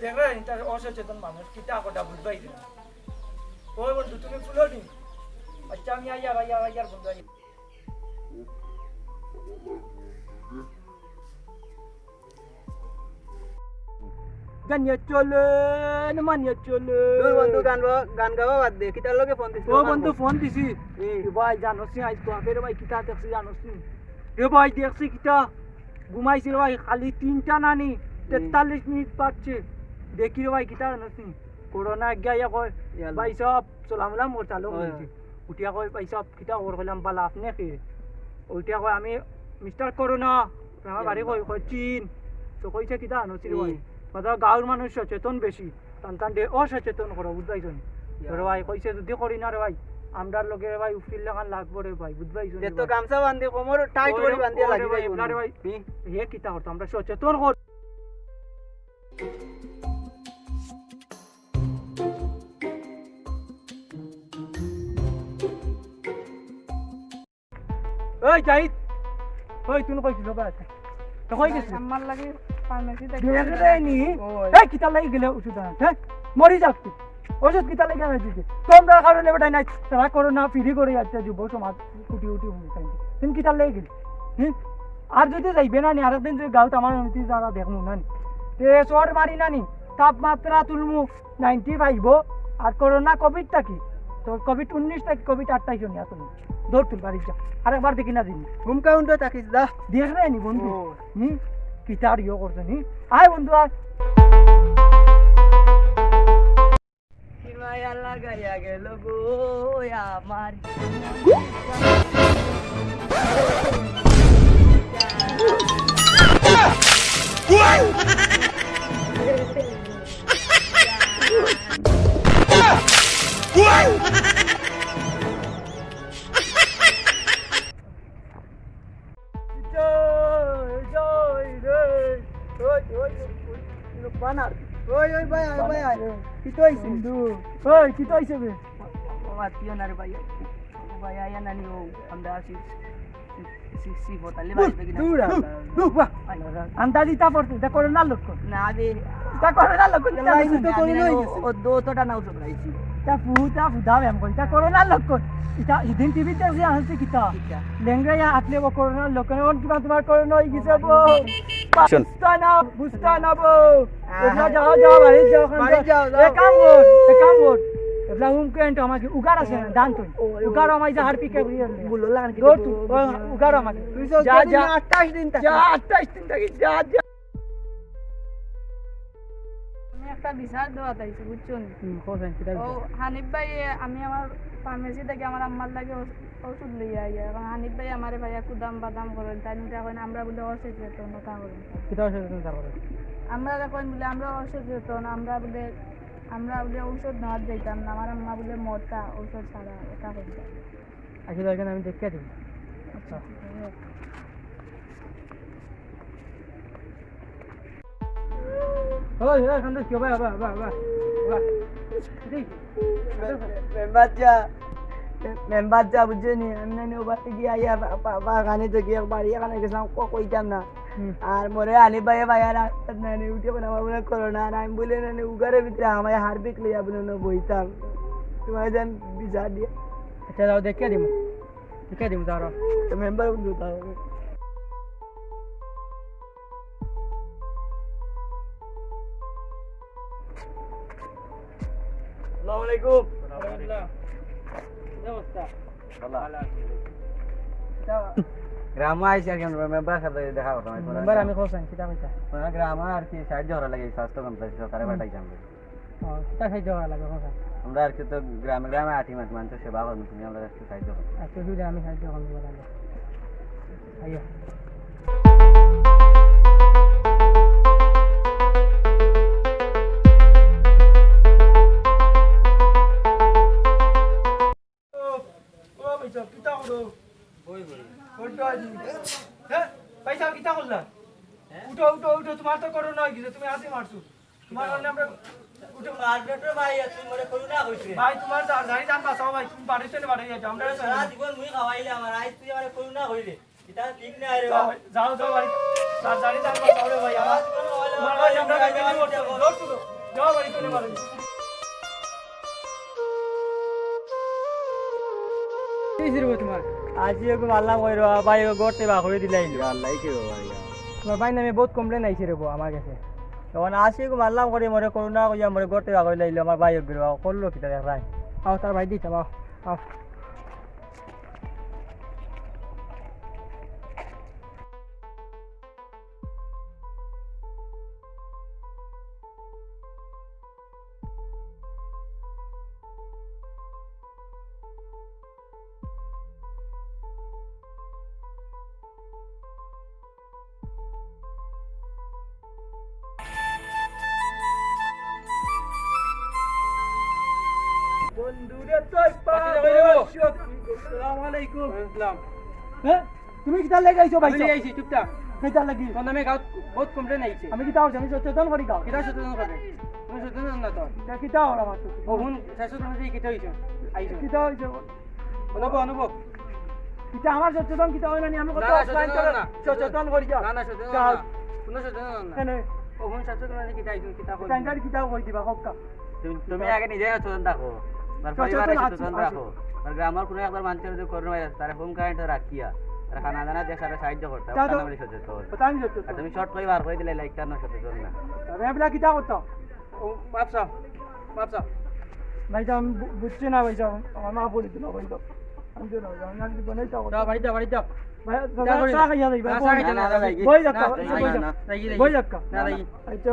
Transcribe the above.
দেখবে তার অসচেতন মানুষ কিতা কটা বুঝবাই না ওই বন্ধু তুমি ফুলো নি আচ্ছা আমি আইয়ার বন্ধু আই গানিয়া চলে মানিয়া চলে তোর বন্ধু গান গাওয়া বাদ দে কিতার লগে ফোন দিছিস ও বন্ধু ফোন দিছি ভাই জানোস নি আজ তো আফের ভাই কিতা দেখছি জানোস নি এ ভাই দেখছি কিতা ঘুমাইছিল ভাই খালি 3টা নানি 43 মিনিট পাচ্ছে দেখি রে ভাই কিতা জানোস নি করোনা গিয়া কয় ভাই সব সালাম মোর চালু হইছে উঠিয়া কয় ভাই সব কিতা ওর হলাম বালা আপনি কি উঠিয়া কয় আমি মিস্টার করোনা আমার বাড়ি কয় চীন তো কইছে কিতা জানোস রে ভাই কথা গাঁৱৰ মানুহ সচেতন বেশি টান দে অসচেতন করো বুঝবাইছনি রে ভাই কইছে যদি করি না রে ভাই আমরার লগে রে ভাই উফিল লাগান লাগবো রে ভাই বুঝবাইছনি এত গামছা বান্ধি কোমর টাইট করে বান্ধি লাগি ভাই রে ভাই হে কিতা করতো আমরা সচেতন কর ওই জাহিদ ওই তুমি কইছিস বাবা তো কই গেছিস আমার লাগে ফার্মেসি থেকে দেখরে নি এই কিতা লাগি গেলে ওষুধ হ্যাঁ মরি যাস তুই ওষুধ কিতা লাগি আমি দিছি তোমরা কারণে বেটা নাই তারা করোনা ফ্রি করে যাচ্ছে যুব সমাজ উঠি তুমি কিতা লাগি গেলি হ্যাঁ আর যদি যাইবে না নি আরেকদিন যদি গাঁত আমার উন্নতি যারা দেখমু না নি তে শহর মারি না নি তাপমাত্রা তুলমু 95 আর করোনা কোভিডটা কি তো কোভিড 19 থেকে কোভিড 28 নি আসলে দৌড় তুল বাড়ি যা আরেকবার দেখি না দিন ঘুম কাউন্ট থাকিস দা দেখরে নি বন্ধু নি কিতার ইয়ে করছে নি আয় বন্ধু আয় মায়া লাগাইয়া গেল গো আমার ওই ভাই কি তো হইছে বন্ধু ওই কি তো হইছে বে আমার তিও না রে ভাই ভাই আয়া নানি ও আমরা আসি সি ফটালে ভাই বেগিনা আন্দাজি তা পড়তে তা করোনা লক্ষণ না বে তা করোনা লক্ষণ তো করোনা হইছে ও দোতটা নাও সব রাইছি তা ফুদাবে আমি কই তা করোনা লক্ষণ এটা ইদিন টিভিতে যে আসছে কিতা লেঙ্গা আতলে ও করোনা লক্ষণ ওর কি তোমার করোনা হই গেছে বো বুঝতানা বো তোমরা যাও বাড়ি যাও এক কাম কর এবলা হুম কেন্ট আমাকে উগার আছে না দান তুই উগার আমাই যা হারপি কে বলো লাগা কি দৌড় তুই উগার আমাকে যা 28 দিন যা 28 দিন থাকি যা আমি একটা বিচার দেওয়া তাইছে বুঝছুন কোথায় কিটা ও হানিফ ভাই আমি আমার ফার্মেসি থেকে আমার আম্মার লাগে ওষুধ লইয়া আইয়া এবং হানিফ ভাই আমারে ভাইয়া কুদাম বাদাম করেন তাই নিতে করেন আমরা বলে অসচেতনতা করেন কিটা অসচেতন করে আমরা দেখেন বলে আমরা অসচেতন আমরা বলে ঔষধ নেওয়ার যাইতাম না আমার আম্মা বলে মরতা ঔষধ ছাড়া এটা করতে আসলে এখানে আমি দেখে দিই আচ্ছা ওই এখান থেকে কি বাবা মেম্বার যা বুঝছেনি আমি নানি ও বাড়ি গিয়ে আইয়া বাগানে তো গিয়ে বাড়ি এখানে গেছিলাম কইতাম না আর মরে আনি ভাই ভাইয়ার নানি উঠে আমার বলে করোনা আর আমি বলে নানি উগারের ভিতরে আমায় হারবিক লইয়া বলে না বইতাম তোমার যেন বিচার দিয়ে আচ্ছা যাও দেখে দিমু দাঁড়াও তো মেম্বার বন্ধু তাও আসসালামু আলাইকুম গ্রাম আইসি আর কেন মেম্বার সাথে দেখা করতাম মেম্বার আমি কোথায় কিটা কইতা গ্রাম আর কি সাহায্য করা লাগে স্বাস্থ্য কমপ্লেক্স সরকারে পাঠাইছি আমরা কিটা সাহায্য করা লাগে কোথায় আমরা আর কি তো গ্রামে আঠি মানুষের সেবা করবো তুমি আমরা একটু সাহায্য করো আচ্ছা যদি আমি সাহায্য করবো তাহলে আইয়া পয়সা কিতা করলা উঠো তোমার তো করোনা হয়ে গেছে তুমি হাসি মারছো তোমার কারণে আমরা উঠো মারবেটো ভাই তুমি মরে করোনা কইছে ভাই তোমার জানি জান বাঁচাও ভাই তুমি বাড়ি চলে বাড়ি যাও আমরা সারা জীবন মুই খাওয়াইলে আমার আইস তুই আমারে করোনা কইলে এটা ঠিক না রে যাও বাড়ি জানি জান বাঁচাও রে ভাই আমার তোমার আজি ওকে মারলাম কই রা ভাই ও গড়তে বা করে দিলাই আল্লাহ কি বাবা তোমার ভাই নামে বহুত কমপ্লেন আইছে রে আমার কাছে তখন আসি ওকে মারলাম করে মরে করুণা কইয়া মরে গড়তে বা করে লাইলো আমার ভাই ওকে করলো কি তার রাই আও তার ভাই দিতাম আও আও বন্ধুরে তুই আসসালামু আলাইকুম হ্যাঁ তুমি কিতা লাগাইছো ভাই আমি আইছি চুপচাপ কিতা লাগি তোর নামে গাঁত বহুত কমপ্লেন আইছে আমি কিতা হইছে আমি সচেতন করি গাও কিটা সচেতন করে তুমি সচেতন না তো কিতা হল আমার ও হুন সচেতন দিয়ে কিটা হইছে আইছো কিতা হইছে অনুভব কিতা আমার সচেতন কিতা হয় না আমি কত সচেতন করি যা না সচেতন না কোনো সচেতন না কেন ও হুন সচেতন দিয়ে কিটা আইছো কিটা কই টাঙ্গার কিতা কই দিবা হক্কা তুমি আগে নিজে সচেতন থাকো তার পরিবারে সচেতন রাখো আর গ্রামের কোনো একবার মানুষের যে করোনা ভাইরাস তার হোম কারেন্ট রাখিয়া আর খানা দানা দিয়ে সারা সাহায্য করতে হবে তাহলে বলি সচেতন আমি আর সচেতন তুমি শর্ট করে বার করে দিলে লাইক তার না সচেতন না আমি বলা কিতা করতাম ও মাপসা ভাই যা বুঝছি না ভাই যা আমার মা বলে দিল ভাই তো আমি তো না আমি বনাই যাও যাও বাড়ি যাও ভাই চা খাইয়া যাই ভাই না, চা খাইয়া না, বই না, যাক্কা না, বই যাক্কা না, বই যাক্কা না লাগি আচ্ছা